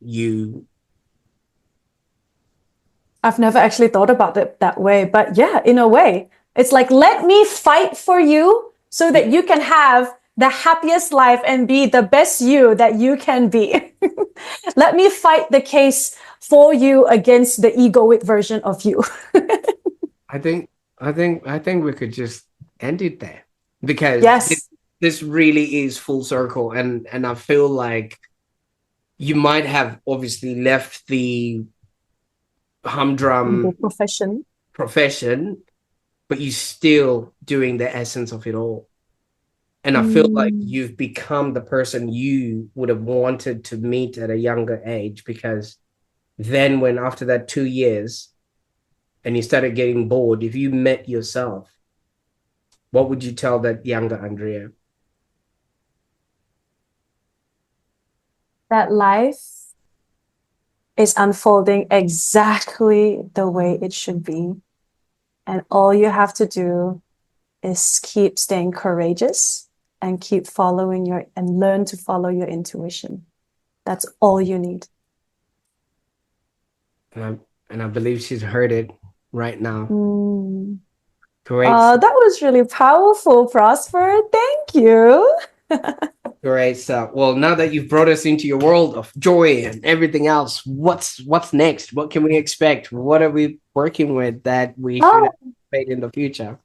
I've never actually thought about it that way, but yeah, in a way, it's like, let me fight for you so that you can have the happiest life and be the best you that you can be. Let me fight the case for you against the egoic version of you. I think we could just end it there, because Yes. this really is full circle, and I feel like you might have obviously left the humdrum profession, but you're still doing the essence of it all. And I feel like you've become the person you would have wanted to meet at a younger age, because then when after that 2 years and you started getting bored, if you met yourself, what would you tell that younger Andrea? That life is unfolding exactly the way it should be. And all you have to do is keep staying courageous and keep and learn to follow your intuition. That's all you need. And I believe she's heard it right now. Mm. Great. That was really powerful, Prosper. Thank you. Great stuff. Well, now that you've brought us into your world of joy and everything else, what's next? What can we expect? What are we working with that we should Oh, anticipate in the future?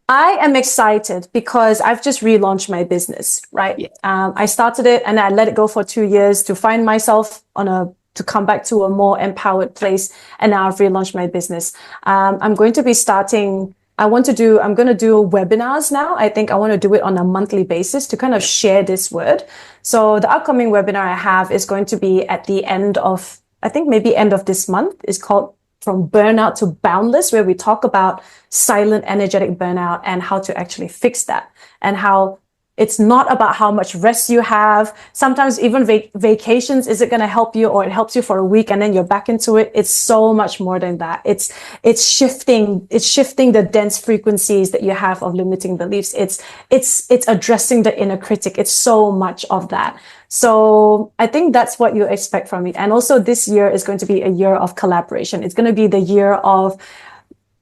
I am excited because I've just relaunched my business, right? Yeah, I started it and I let it go for 2 years to find myself to come back to a more empowered place. And now I've relaunched my business. I'm going to be starting, I'm going to do webinars now. I think I want to do it on a monthly basis to kind of share this word. So the upcoming webinar I have is going to be at the end of, I think maybe end of this month. It's called From Burnout to Boundless, where we talk about silent energetic burnout and how to actually fix that, and how it's not about how much rest you have. Sometimes even vacations isn't going to help you, or it helps you for a week and then you're back into it. It's so much more than that. It's shifting the dense frequencies that you have of limiting beliefs. It's addressing the inner critic. It's so much of that. So I think that's what you expect from me. And also this year is going to be a year of collaboration. It's going to be the year of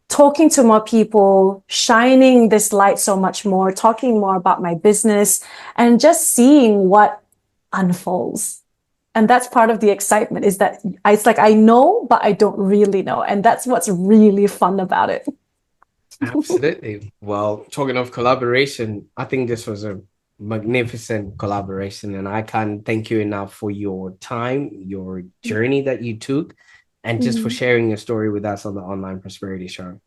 talking to more people, shining this light so much more, talking more about my business, and just seeing what unfolds. And that's part of the excitement, is that it's like I know, but I don't really know. And that's what's really fun about it. absolutely. Well, talking of collaboration, I think this was a magnificent collaboration, and I can't thank you enough for your time, your journey that you took, and just for Mhm. sharing your story with us on the Online Prosperity Show.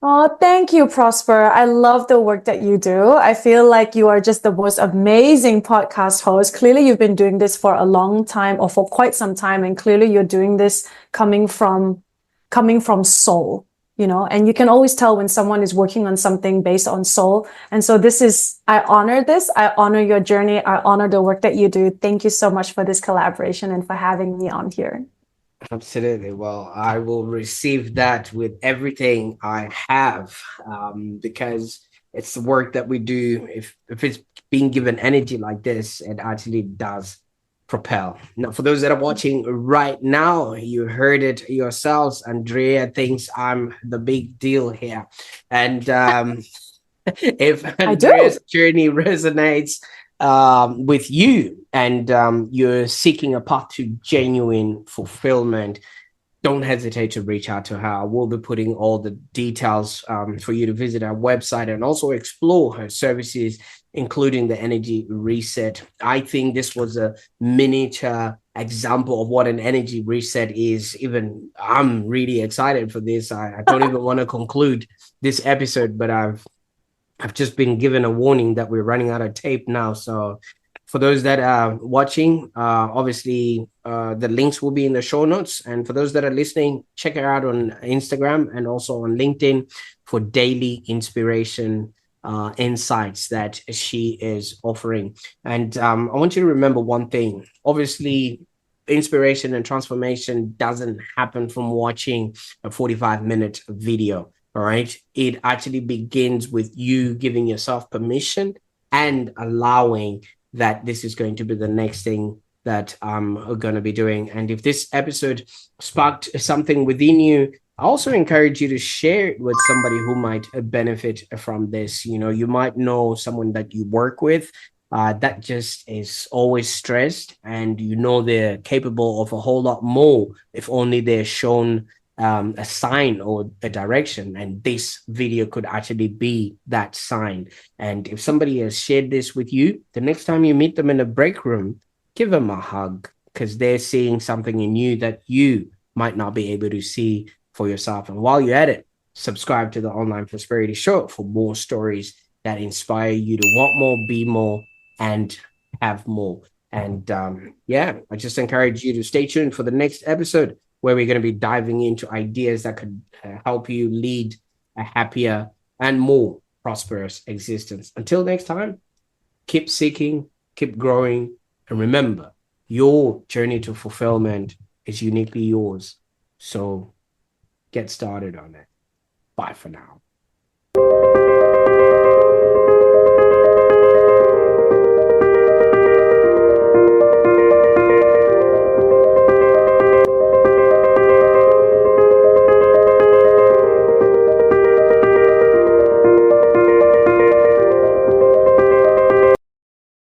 Oh, thank you, Prosper. I love the work that you do. I feel like you are just the most amazing podcast host. Clearly, you've been doing this for a long time, or for quite some time, and clearly you're doing this coming from soul, and you can always tell when someone is working on something based on soul. And so I honor this. I honor your journey. I honor the work that you do. Thank you so much for this collaboration and for having me on here. Absolutely. Well, I will receive that with everything I have, because it's the work that we do. If it's being given energy like this, it actually does propel. Now, for those that are watching right now, you heard it yourselves. Andrea thinks I'm the big deal here, and if I Andrea's do. journey resonates with you, and you're seeking a path to genuine fulfillment, don't hesitate to reach out to her. I will be putting all the details for you to visit our website and also explore her services, including the energy reset. I think this was a miniature example of what an energy reset is. Even I'm really excited for this. I don't even want to conclude this episode, but I've just been given a warning that we're running out of tape now. So for those that are watching, obviously the links will be in the show notes. And for those that are listening, check her out on Instagram and also on LinkedIn for daily inspiration insights that she is offering. And I want you to remember one thing. Obviously, inspiration and transformation doesn't happen from watching a 45-minute video. All right. It actually begins with you giving yourself permission and allowing that this is going to be the next thing that I'm going to be doing. And if this episode sparked something within you, I also encourage you to share it with somebody who might benefit from this. You might know someone that you work with that just is always stressed, and they're capable of a whole lot more if only they're shown a sign or a direction. And this video could actually be that sign. And if somebody has shared this with you, the next time you meet them in a break room, give them a hug, because they're seeing something in you that you might not be able to see for yourself. And while you're at it, subscribe to the Online Prosperity Show for more stories that inspire you to want more, be more, and have more. And I just encourage you to stay tuned for the next episode, where we're going to be diving into ideas that could help you lead a happier and more prosperous existence. Until next time, keep seeking, keep growing, and remember, your journey to fulfillment is uniquely yours. So get started on it. Bye for now.